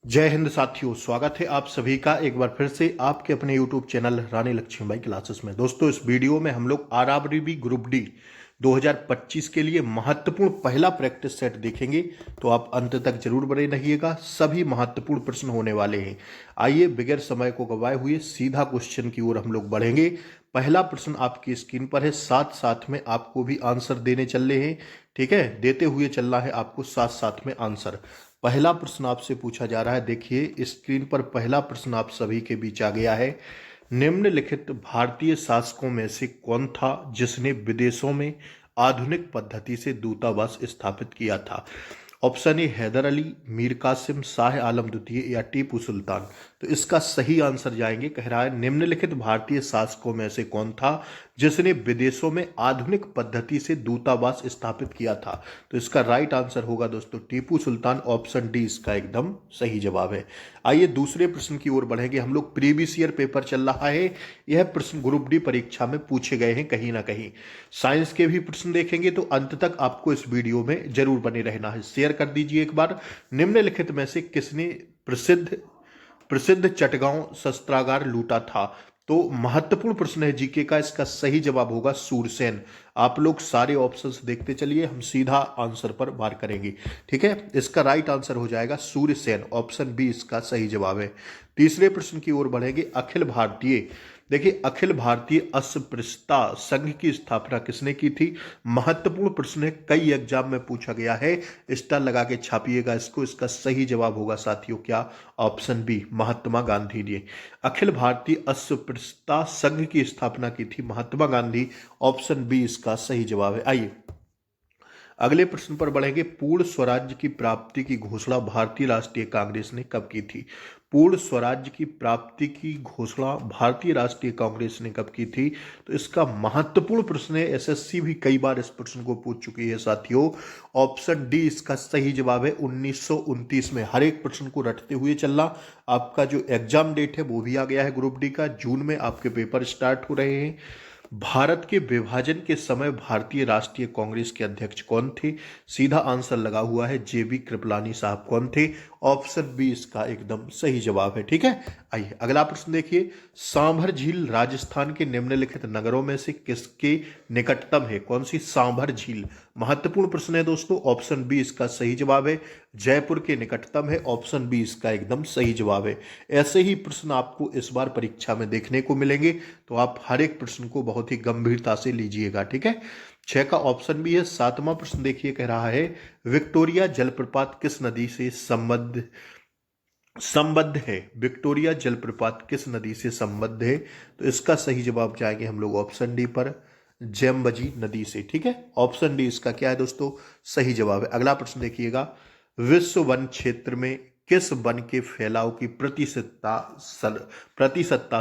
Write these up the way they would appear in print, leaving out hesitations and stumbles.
जय हिंद साथियों, स्वागत है आप सभी का एक बार फिर से आपके अपने YouTube चैनल रानी लक्ष्मीबाई क्लासेस में। दोस्तों, इस वीडियो में हम लोग आरआरबी ग्रुप डी 2025 के लिए महत्वपूर्ण पहला प्रैक्टिस सेट देखेंगे, तो आप अंत तक जरूर बने रहिएगा। सभी महत्वपूर्ण प्रश्न होने वाले हैं। आइए बगैर समय को गवाए हुए सीधा क्वेश्चन की ओर हम लोग बढ़ेंगे। पहला प्रश्न आपकी स्क्रीन पर है, साथ साथ में आपको भी आंसर देने चल रहे हैं। ठीक है, देते हुए चलना है आपको साथ साथ में आंसर। पहला प्रश्न आपसे पूछा जा रहा है, देखिए स्क्रीन पर पहला प्रश्न आप सभी के बीच आ गया है। निम्नलिखित भारतीय शासकों में से कौन था जिसने विदेशों में आधुनिक पद्धति से दूतावास स्थापित किया था? ऑप्शन ए हैदर अली, मीर कासिम, शाह आलम द्वितीय या टीपू सुल्तान। तो इसका सही आंसर जाएंगे, कह रहा है निम्नलिखित भारतीय शासकों में से कौन था जिसने विदेशों में आधुनिक पद्धति से दूतावास स्थापित किया था? तो इसका राइट आंसर होगा दोस्तों टीपू सुल्तान। ऑप्शन डी इसका एकदम सही जवाब है। आइए दूसरे प्रश्न की ओर बढ़ेंगे। हम लोग प्रीवियस ईयर पेपर चल रहा है, यह प्रश्न ग्रुप डी परीक्षा में पूछे गए हैं कहीं ना कहीं। साइंस के भी प्रश्न देखेंगे, तो अंत तक आपको इस वीडियो में जरूर बने रहना है। शेयर कर दीजिए एक बार। निम्नलिखित में से किसने प्रसिद्ध प्रसिद्ध चटगांव शस्त्रागार लूटा था? तो महत्वपूर्ण प्रश्न है जीके का, इसका सही जवाब होगा सूरसेन। आप लोग सारे ऑप्शंस देखते चलिए, हम सीधा आंसर पर वार करेंगे। ठीक है, इसका राइट आंसर हो जाएगा सूरसेन। ऑप्शन बी इसका सही जवाब है। तीसरे प्रश्न की ओर बढ़ेंगे। अखिल भारतीय, देखिए अखिल भारतीय अस्पृश्यता संघ की स्थापना किसने की थी? महत्वपूर्ण प्रश्न है, कई एग्जाम में पूछा गया है। स्टार लगा के छापिएगा इसको। इसका सही जवाब होगा साथियों क्या? ऑप्शन बी, महात्मा गांधी ने अखिल भारतीय अस्पृश्यता संघ की स्थापना की थी, महात्मा गांधी। ऑप्शन बी इसका सही जवाब है। आइए अगले प्रश्न पर बढ़ेंगे। पूर्ण स्वराज्य की प्राप्ति की घोषणा भारतीय राष्ट्रीय कांग्रेस ने कब की थी? पूर्ण स्वराज्य की प्राप्ति की घोषणा भारतीय राष्ट्रीय कांग्रेस ने कब की थी? तो इसका महत्वपूर्ण प्रश्न है, एसएससी भी कई बार इस प्रश्न को पूछ चुकी है साथियों। ऑप्शन डी इसका सही जवाब है 1929 में। हर एक प्रश्न को रटते हुए चलना। आपका जो एग्जाम डेट है वो भी आ गया है ग्रुप डी का। जून में आपके पेपर स्टार्ट हो रहे हैं। भारत के विभाजन के समय भारतीय राष्ट्रीय कांग्रेस के अध्यक्ष कौन थे? सीधा आंसर लगा हुआ है, जेबी कृपलानी साहब कौन थे? ऑप्शन बी इसका एकदम सही जवाब है। ठीक है, आइए अगला प्रश्न देखिए। सांभर झील राजस्थान के निम्नलिखित नगरों में से किसके निकटतम है? कौन सी सांभर झील? महत्वपूर्ण प्रश्न है दोस्तों। ऑप्शन बी इसका सही जवाब है, जयपुर के निकटतम है। ऑप्शन बी इसका एकदम सही जवाब है। ऐसे ही प्रश्न आपको इस बार परीक्षा में देखने को मिलेंगे, तो आप हर एक प्रश्न को बहुत ही गंभीरता से लीजिएगा। ठीक है, 6 का ऑप्शन भी है। सातवां प्रश्न देखिए, कह रहा है विक्टोरिया जलप्रपात किस नदी से संबद्ध है? विक्टोरिया जलप्रपात किस नदी से संबद्ध है? तो इसका सही जवाब जाएंगे हम लोग ऑप्शन डी पर, जेम्बजी नदी से। ठीक है, ऑप्शन डी इसका क्या है दोस्तों? सही जवाब है। अगला प्रश्न देखिएगा। विश्व वन क्षेत्र में किस वन के फैलाव की प्रतिशतता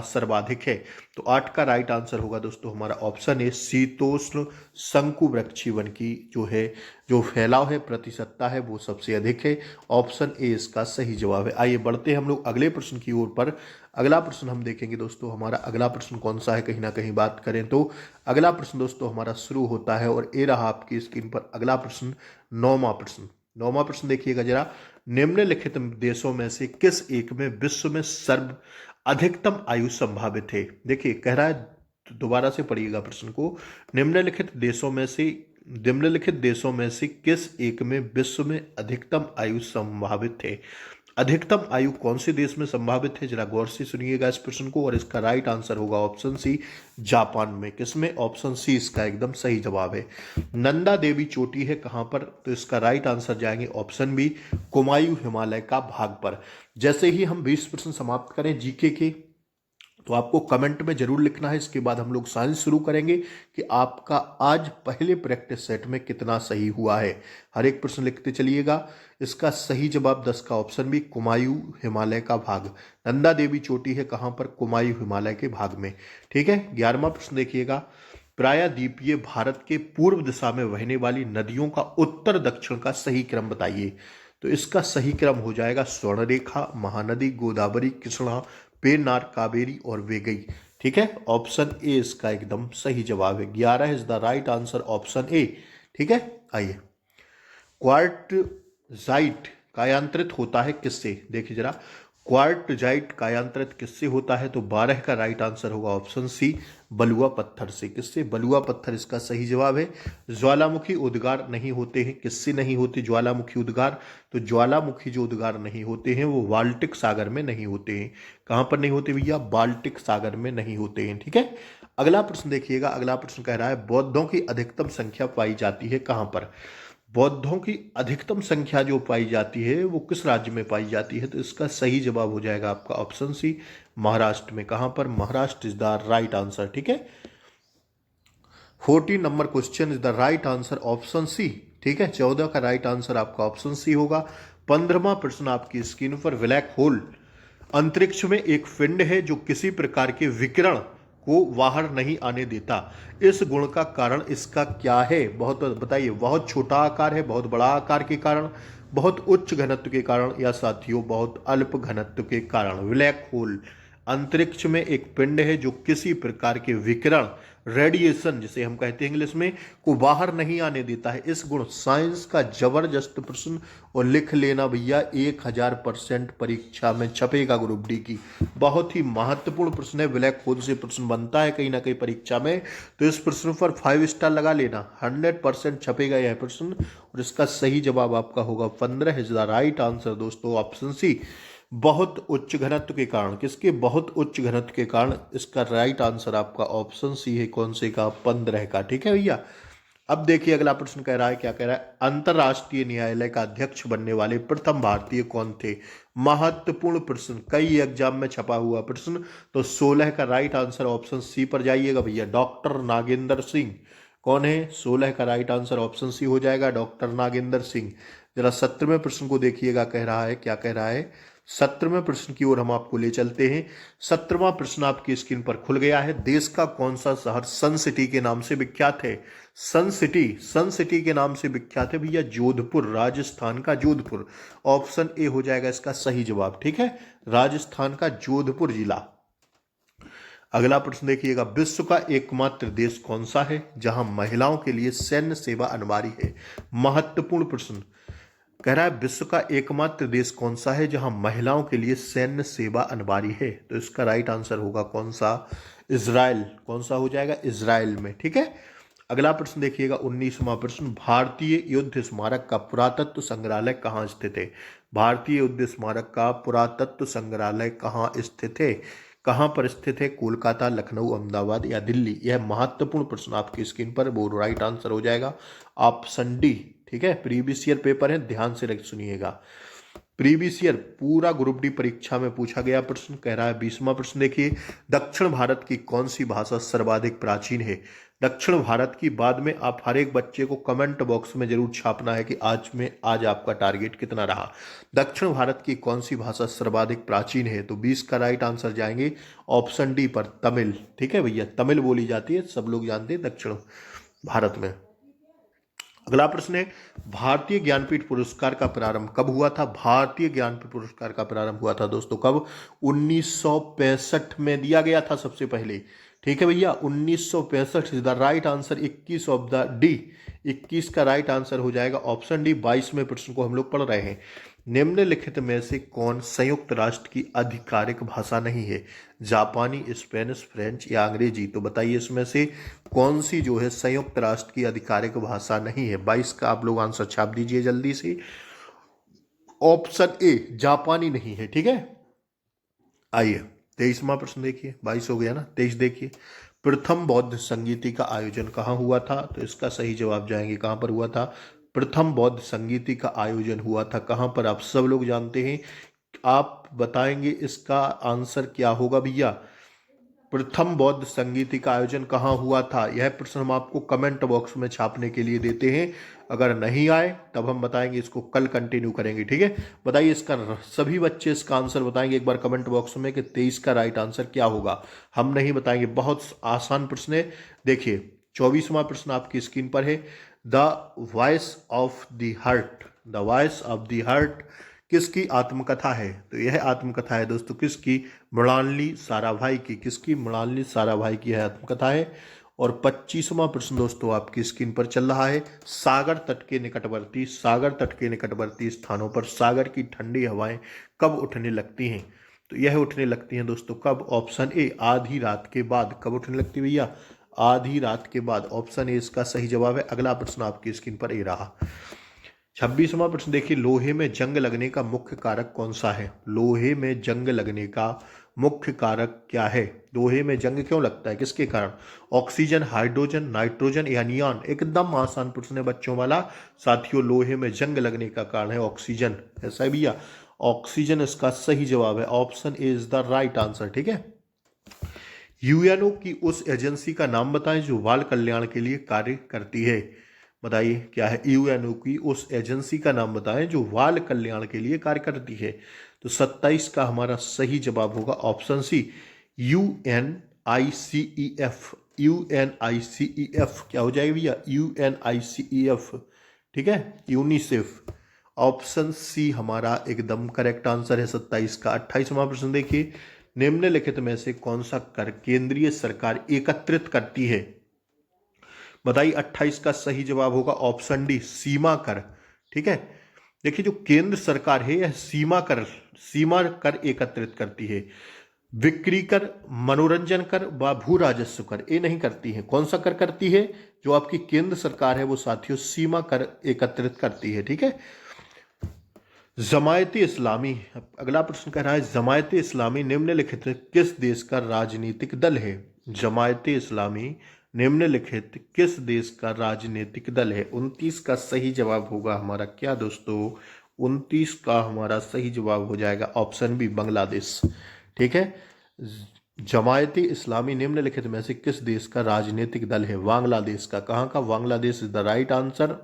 सर्वाधिक है? तो 8 का राइट आंसर होगा दोस्तों हमारा ऑप्शन है, शीतोष्ण शंकुवृक्षी वन की जो फैलाव है, प्रतिशतता है, वो सबसे अधिक है। ऑप्शन ए इसका सही जवाब है। आइए बढ़ते हैं हम लोग अगले प्रश्न की ओर पर। अगला प्रश्न हम देखेंगे दोस्तों, हमारा अगला प्रश्न कौन सा है? कहीं ना कहीं बात करें तो अगला प्रश्न दोस्तों हमारा शुरू होता है, और ये रहा आपकी स्क्रीन पर अगला प्रश्न, 9वां प्रश्न। 9वां प्रश्न देखिएगा जरा। निम्नलिखित देशों में से किस एक में विश्व में सर्व अधिकतम आयु संभावित है? देखिए कह रहा है, दोबारा से पढ़िएगा प्रश्न को। निम्नलिखित देशों में से किस एक में विश्व में अधिकतम आयु संभावित है? अधिकतम आयु कौन से देश में संभावित है? जरा गौर से सुनिएगा इस प्रश्न को, और इसका राइट आंसर होगा ऑप्शन सी, जापान में। किसमें? ऑप्शन सी इसका एकदम सही जवाब है। नंदा देवी चोटी है कहां पर? तो इसका राइट आंसर जाएंगे ऑप्शन बी, कुमायूं हिमालय का भाग पर। जैसे ही हम 20 प्रश्न समाप्त करें जीके के, तो आपको कमेंट में जरूर लिखना है। इसके बाद हम लोग साइंस शुरू करेंगे कि आपका आज पहले प्रैक्टिस सेट में कितना सही हुआ है। हर एक प्रश्न लिखते चलिएगा। इसका सही जवाब 10 का ऑप्शन भी, कुमायूं हिमालय का भाग। नंदा देवी चोटी है कहां पर? कुमायूं हिमालय के भाग में। ठीक है, 11वां प्रश्न देखिएगा। प्रायद्वीपीय भारत के पूर्व दिशा में बहने वाली नदियों का उत्तर दक्षिण का सही क्रम बताइए। तो इसका सही क्रम हो जाएगा स्वर्णरेखा, महानदी, गोदावरी, कृष्णा, पेन्नार, कावेरी और वेगई। ठीक है, ऑप्शन ए इसका एकदम सही जवाब है। 11 is the right answer, option A. ठीक है, आइए क्वार्टजाइट कायांतरित होता है किससे? देखिए जरा, क्वार्टजाइट कायांतरित किससे होता है? तो 12 का राइट आंसर होगा ऑप्शन सी, बलुआ पत्थर से। किससे? बलुआ पत्थर इसका सही जवाब है। ज्वालामुखी उद्गार नहीं होते हैं, किससे नहीं होते ज्वालामुखी उद्गार? तो ज्वालामुखी जो उद्गार नहीं होते हैं वो बाल्टिक सागर में नहीं होते हैं। कहां पर नहीं होते भैया? बाल्टिक सागर में नहीं होते हैं। ठीक है, अगला प्रश्न देखिएगा। अगला प्रश्न कह रहा है बौद्धों की अधिकतम संख्या पाई जाती है कहां पर? बौद्धों की अधिकतम संख्या जो पाई जाती है वो किस राज्य में पाई जाती है? तो इसका सही जवाब हो जाएगा आपका ऑप्शन सी, महाराष्ट्र में। कहां पर? Maharashtra is the right answer. ठीक है, 14 number question is the right answer option C. ठीक है, 14 का राइट आंसर आपका ऑप्शन सी होगा। 15वां प्रश्न आपकी स्क्रीन पर, ब्लैक होल अंतरिक्ष में एक पिंड है जो किसी प्रकार के विकिरण को बाहर नहीं आने देता। इस गुण का कारण इसका क्या है? बहुत बताइए, बहुत छोटा आकार है, बहुत बड़ा आकार के कारण, बहुत उच्च घनत्व के कारण, या साथियों बहुत अल्प घनत्व के कारण? ब्लैक होल अंतरिक्ष में एक पिंड है जो किसी प्रकार के विकिरण, रेडिएशन जिसे हम कहते हैं इंग्लिश में, को बाहर नहीं आने देता है। इस गुण, साइंस का जबरदस्त प्रश्न, और लिख लेना भैया 1000% परीक्षा में छपेगा ग्रुप डी की। बहुत ही महत्वपूर्ण प्रश्न है, ब्लैक होल से प्रश्न बनता है कहीं ना कहीं परीक्षा में, तो इस प्रश्न पर 5 स्टार लगा लेना, 100% छपेगा यह प्रश्न। और इसका सही जवाब आपका होगा 15 इज द राइट आंसर दोस्तों, ऑप्शन सी। बहुत उच्च घनत्व के कारण, किसके? बहुत उच्च घनत्व के कारण इसका राइट आंसर आपका ऑप्शन सी है। कौन से का? 15 का। ठीक है भैया, अब देखिए अगला प्रश्न कह रहा है, क्या कह रहा है? अंतरराष्ट्रीय न्यायालय का अध्यक्ष बनने वाले प्रथम भारतीय कौन थे? महत्वपूर्ण प्रश्न, कई एग्जाम में छपा हुआ प्रश्न। तो 16 का राइट आंसर ऑप्शन सी पर जाइएगा भैया, डॉक्टर नागेंद्र सिंह। कौन है? 16 का राइट आंसर ऑप्शन सी हो जाएगा, डॉक्टर नागेंद्र सिंह। जरा 17वें प्रश्न को देखिएगा, कह रहा है, क्या कह रहा है? 17वें प्रश्न की ओर हम आपको ले चलते हैं। 17वां प्रश्न आपकी स्क्रीन पर खुल गया है। देश का कौन सा शहर सन सिटी के नाम से विख्यात है? सन सिटी के नाम से विख्यात है भैया जोधपुर, राजस्थान का जोधपुर। ऑप्शन ए हो जाएगा इसका सही जवाब। ठीक है, राजस्थान का जोधपुर जिला। अगला प्रश्न देखिएगा, विश्व का एकमात्र देश कौन सा है जहां महिलाओं के लिए सैन्य सेवा अनिवार्य है? महत्वपूर्ण प्रश्न कह रहा है, विश्व का एकमात्र देश कौन सा है जहां महिलाओं के लिए सैन्य सेवा अनिवार्य है? तो इसका राइट आंसर होगा कौन सा? इजराइल। कौन सा हो जाएगा? इजराइल में। ठीक है, अगला प्रश्न देखिएगा, 19वां प्रश्न, भारतीय युद्ध स्मारक का पुरातत्व संग्रहालय कहाँ स्थित है? भारतीय युद्ध स्मारक का पुरातत्व संग्रहालय कहाँ स्थित है? कहाँ पर स्थित है? कोलकाता, लखनऊ, अहमदाबाद या दिल्ली? यह महत्वपूर्ण प्रश्न आपकी स्क्रीन पर, वो राइट आंसर हो जाएगा ऑप्शन डी। ठीक है, प्रीवियस ईयर पेपर है, ध्यान से सुनिएगा। प्रीवियस ईयर पूरा ग्रुप डी परीक्षा में पूछा गया प्रश्न। कह रहा है 20वां प्रश्न देखिए, दक्षिण भारत की कौन सी भाषा सर्वाधिक प्राचीन है? दक्षिण भारत की, बाद में आप हर एक बच्चे को कमेंट बॉक्स में जरूर छापना है कि आज आपका टारगेट कितना रहा। दक्षिण भारत की कौन सी भाषा सर्वाधिक प्राचीन है? तो 20 का राइट आंसर जाएंगे ऑप्शन डी पर, तमिल। ठीक है भैया, तमिल बोली जाती है, सब लोग जानते हैं दक्षिण भारत में। अगला प्रश्न है, भारतीय ज्ञानपीठ पुरस्कार का प्रारंभ कब हुआ था? भारतीय ज्ञानपीठ पुरस्कार का प्रारंभ हुआ था दोस्तों कब? 1965 में दिया गया था सबसे पहले। ठीक है भैया, 1965 is the right answer, 21 of the D, 21 का राइट आंसर हो जाएगा ऑप्शन डी। 22वें प्रश्न को हम लोग पढ़ रहे हैं, निम्नलिखित में से कौन संयुक्त राष्ट्र की आधिकारिक भाषा नहीं है? जापानी, स्पेनिश, फ्रेंच या अंग्रेजी? तो बताइए इसमें से कौन सी जो है संयुक्त राष्ट्र की आधिकारिक भाषा नहीं है? 22 का आप लोग आंसर छाप दीजिए जल्दी से। ऑप्शन ए जापानी नहीं है। ठीक है, आइए 23वां प्रश्न देखिए, 22 हो गया ना, 23 देखिए, प्रथम बौद्ध संगीति का आयोजन कहाँ हुआ था? तो इसका सही जवाब जाएंगे, कहाँ पर हुआ था? प्रथम बौद्ध संगीति का आयोजन हुआ था कहाँ पर? आप सब लोग जानते हैं, आप बताएंगे इसका आंसर क्या होगा भैया? प्रथम बौद्ध संगीति का आयोजन कहाँ हुआ था? यह प्रश्न हम आपको कमेंट बॉक्स में छापने के लिए देते हैं, अगर नहीं आए तब हम बताएंगे, इसको कल कंटिन्यू करेंगे। ठीक है, बताइए इसका, सभी बच्चे इसका आंसर बताएंगे एक बार कमेंट बॉक्स में कि 23 का राइट आंसर क्या होगा। हम नहीं बताएंगे, बहुत आसान प्रश्न है। देखिए 24वां प्रश्न आपकी स्क्रीन पर है, the voice of the heart, the voice of the heart किसकी आत्मकथा है? तो यह आत्मकथा है दोस्तों किसकी? मृणालिनी साराभाई की। किसकी? मृणालिनी साराभाई की यह आत्मकथा है। और 25वां प्रश्न दोस्तों आपकी स्क्रीन पर चल रहा है, सागर तट के निकटवर्ती स्थानों पर सागर की ठंडी हवाएं कब उठने लगती हैं? तो यह उठने लगती हैं दोस्तों कब? ऑप्शन ए आधी रात के बाद। कब उठने लगती है भैया? आधी रात के बाद। ऑप्शन ए इसका सही जवाब है। अगला प्रश्न आपकी स्क्रीन पर ए रहा। 26वां प्रश्न देखिए, लोहे में जंग लगने का मुख्य कारक कौन सा है? लोहे में जंग लगने का मुख्य कारक क्या है? लोहे में जंग क्यों लगता है, किसके कारण? ऑक्सीजन, हाइड्रोजन, नाइट्रोजन या नियॉन? एकदम आसान प्रश्न है बच्चों वाला साथियों। लोहे में जंग लगने का कारण है ऑक्सीजन। ऐसा है भैया, ऑक्सीजन इसका सही जवाब है। Option A is the right answer. ठीक है। यूएनओ की उस एजेंसी का नाम बताएं जो बाल कल्याण के लिए कार्य करती है। बताइए क्या है? यूएनओ की उस एजेंसी का नाम बताएं जो बाल कल्याण के लिए कार्य करती है। तो 27 का हमारा सही जवाब होगा ऑप्शन सी, UNICEF। UNICEF क्या हो जाएगा भैया? UNICEF। ठीक है, यूनिसेफ। ऑप्शन सी हमारा एकदम करेक्ट आंसर है 27 का। 28वां प्रश्न देखिए, निम्नलिखित में से कौन सा कर केंद्रीय सरकार एकत्रित करती है? बताइए। 28 का सही जवाब होगा ऑप्शन डी, सीमा कर। ठीक है, देखिए जो केंद्र सरकार है यह सीमा कर एकत्रित करती है। बिक्री कर, मनोरंजन कर व भू राजस्व कर ये नहीं करती है। कौन सा कर करती है? जो आपकी केंद्र सरकार है वो साथियों सीमा कर एकत्रित करती है। ठीक है। जमायते इस्लामी, अगला प्रश्न कह रहा है, जमायते इस्लामी निम्नलिखित किस देश का राजनीतिक दल है? जमायते इस्लामी निम्नलिखित किस देश का राजनीतिक दल है? 29 का सही जवाब होगा हमारा क्या दोस्तों? 29 का हमारा सही जवाब हो जाएगा ऑप्शन बी, बांग्लादेश। ठीक है, जमायते इस्लामी निम्नलिखित में से किस देश का राजनीतिक दल है? बांग्लादेश का। कहां का? Bangladesh is the right answer.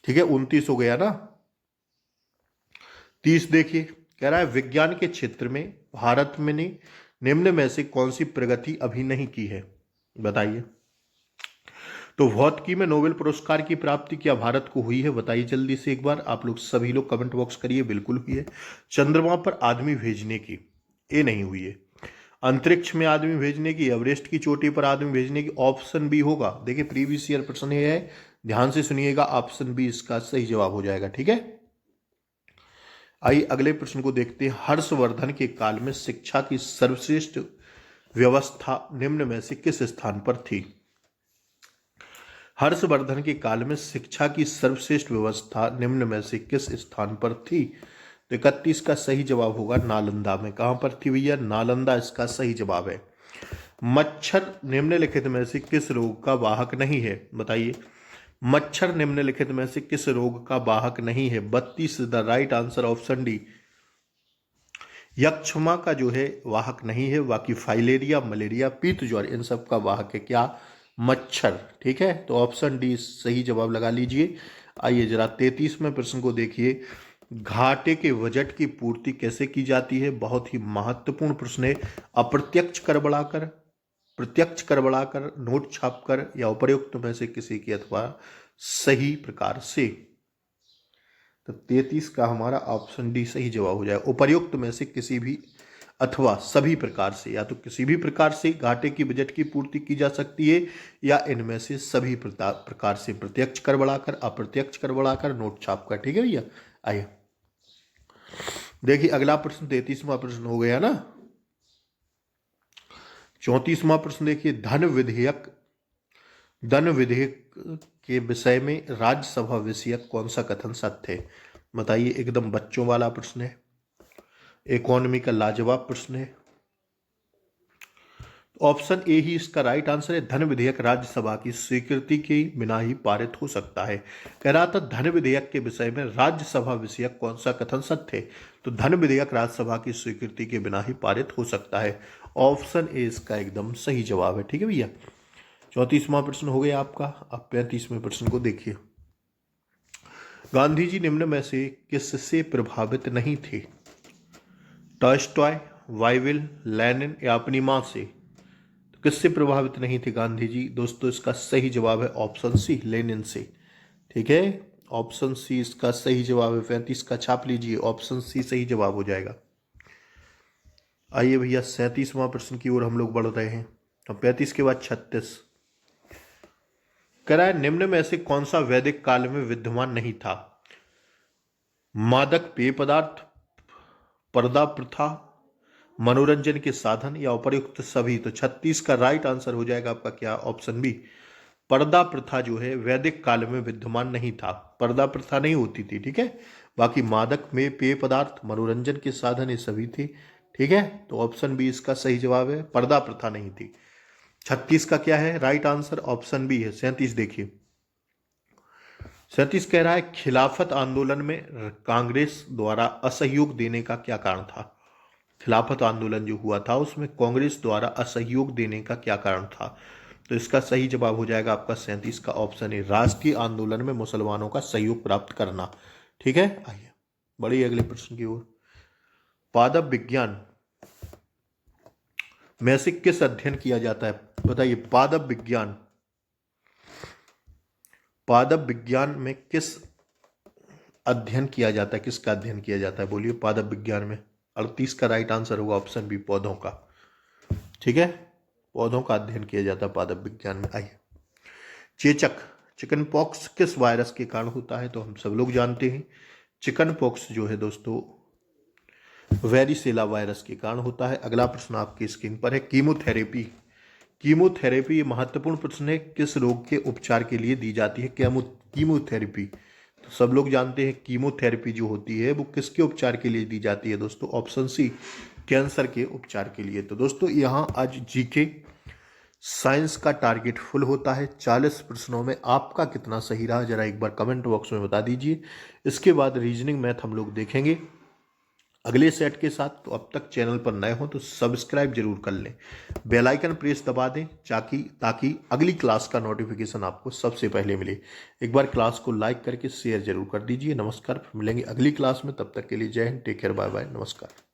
ठीक है, 29 हो गया ना। 30 देखिए, कह रहा है विज्ञान के क्षेत्र में भारत में ने निम्न में से कौन सी प्रगति अभी नहीं की है? बताइए। तो भौतिकी में नोबेल पुरस्कार की प्राप्ति क्या भारत को हुई है? बताइए जल्दी से एक बार। आप लोग सभी लोग कमेंट बॉक्स करिए। बिल्कुल हुई है। चंद्रमा पर आदमी भेजने की ये नहीं हुई है। अंतरिक्ष में आदमी भेजने की, एवरेस्ट की चोटी पर आदमी भेजने की, ऑप्शन बी होगा। देखिए प्रीवियस ईयर प्रश्न है, ध्यान से सुनिएगा। ऑप्शन बी इसका सही जवाब हो जाएगा। ठीक है, आइए अगले प्रश्न को देखते हैं। हर्षवर्धन के काल में शिक्षा की सर्वश्रेष्ठ व्यवस्था निम्न में से किस स्थान पर थी? हर्षवर्धन के काल में शिक्षा की सर्वश्रेष्ठ व्यवस्था निम्न में से किस स्थान पर थी? तो 31 का सही जवाब होगा नालंदा में। कहां पर थी भैया? नालंदा इसका सही जवाब है। मच्छर निम्नलिखित में से किस रोग का वाहक नहीं है? बताइए। मच्छर निम्नलिखित में से किस रोग का वाहक नहीं है? 32 the right answer, option D. यक्षमा का जो है वाहक नहीं है, बाकी फाइलेरिया, मलेरिया, पीत ज्वर इन सब का वाहक है क्या? मच्छर। ठीक है, तो ऑप्शन डी सही जवाब लगा लीजिए। आइए जरा 33वें प्रश्न को देखिए। घाटे के बजट की पूर्ति कैसे की जाती है? बहुत ही महत्वपूर्ण प्रश्न है। अप्रत्यक्ष कर बढ़ाकर, प्रत्यक्ष कर बढ़ाकर, नोट छापकर या उपर्युक्त में से किसी की अथवा सही प्रकार से। तो 33 का हमारा ऑप्शन डी सही जवाब हो जाएगा। उपर्युक्त में से किसी भी अथवा सभी प्रकार से, या तो किसी भी प्रकार से घाटे की बजट की पूर्ति की जा सकती है या इनमें से सभी प्रकार से, प्रत्यक्ष कर बढ़ाकर, अप्रत्यक्ष कर बढ़ाकर, नोट छापकर। ठीक है भैया, आइए देखिए अगला प्रश्न। 33वां प्रश्न हो गया ना। 34वां प्रश्न देखिए। धन विधेयक के विषय में राज्यसभा विषयक कौन सा कथन सत्य है? बताइए। एकदम बच्चों वाला प्रश्न है, इकोनॉमी का लाजवाब प्रश्न है। ऑप्शन ए ही इसका राइट आंसर है। धन विधेयक राज्यसभा की स्वीकृति के बिना ही पारित हो सकता है। कह रहा था धन विधेयक के विषय में राज्यसभा विषयक कौन सा कथन सत्य है? तो धन विधेयक राज्यसभा की स्वीकृति के बिना ही पारित हो सकता है। ऑप्शन ए इसका एकदम सही जवाब है। ठीक है भैया, 34वां प्रश्न हो गया आपका। अब 35वें प्रश्न को देखिए। गांधी जी निम्न में से किससे प्रभावित नहीं थे? टॉल्स्टॉय, वाइविल, लेनिन या अपनी मां से? तो किससे प्रभावित नहीं थे गांधी जी? दोस्तों इसका सही जवाब है ऑप्शन सी, लेनिन से। ठीक है, ऑप्शन सी इसका सही जवाब है। 35 का छाप लीजिए, ऑप्शन सी सही जवाब हो जाएगा। आइए भैया 37वां प्रश्न की ओर हम लोग बढ़ रहे हैं। अब 35 के बाद 36 कह रहा है, निम्न में से कौन सा वैदिक काल में विद्यमान नहीं था? मादक पेय पदार्थ, पर्दा प्रथा, मनोरंजन के साधन या उपर्युक्त सभी। तो 36 का राइट आंसर हो जाएगा आपका क्या? ऑप्शन बी, पर्दा प्रथा जो है वैदिक काल में विद्यमान नहीं था। पर्दा प्रथा नहीं होती थी, ठीक है। बाकी मादक में पेय पदार्थ, मनोरंजन के साधन ये सभी थे, ठीक है। तो ऑप्शन बी इसका सही जवाब है, पर्दा प्रथा नहीं थी। 36 का क्या है राइट आंसर? ऑप्शन बी है। 37 देखिए, 37 कह रहा है, खिलाफत आंदोलन में कांग्रेस द्वारा असहयोग देने का क्या कारण था? खिलाफत आंदोलन जो हुआ था उसमें कांग्रेस द्वारा असहयोग देने का क्या कारण था? तो इसका सही जवाब हो जाएगा आपका 37 का ऑप्शन है, राष्ट्रीय आंदोलन में मुसलमानों का सहयोग प्राप्त करना, ठीक है। आइए बढ़िए अगले प्रश्न की ओर। पादप विज्ञान में से किस अध्ययन किया जाता है? बताइए, पादप विज्ञान, पादप विज्ञान में किस अध्ययन किया जाता है? किसका अध्ययन किया जाता है? बोलिए, पादप विज्ञान में 38 का राइट आंसर होगा ऑप्शन बी, पौधों का, ठीक है। पौधों का अध्ययन किया जाता है पादप विज्ञान में। आइए, चेचक, चिकन पॉक्स किस वायरस के कारण होता है? तो हम सब लोग जानते हैं चिकन पॉक्स जो है दोस्तों वेरिसेला वायरस के कारण होता है। अगला प्रश्न आपकी स्क्रीन पर है, कीमोथेरेपी। कीमोथेरेपी ये महत्वपूर्ण प्रश्न है, किस रोग के उपचार के लिए दी जाती है कीमोथेरेपी? तो सब लोग जानते हैं कीमोथेरेपी जो होती है वो किसके उपचार के लिए दी जाती है दोस्तों? ऑप्शन सी, कैंसर के उपचार के लिए। तो दोस्तों यहाँ आज जीके साइंस का टारगेट फुल होता है। 40 प्रश्नों में आपका कितना सही रहा जरा एक बार कमेंट बॉक्स में बता दीजिए। इसके बाद रीजनिंग मैथ हम लोग देखेंगे अगले सेट के साथ। तो अब तक चैनल पर नए हो तो सब्सक्राइब जरूर कर लें, बेल आइकन प्रेस दबा दें ताकि अगली क्लास का नोटिफिकेशन आपको सबसे पहले मिले। एक बार क्लास को लाइक करके शेयर जरूर कर दीजिए। नमस्कार, मिलेंगे अगली क्लास में, तब तक के लिए Jai Hind, take care, bye bye, नमस्कार।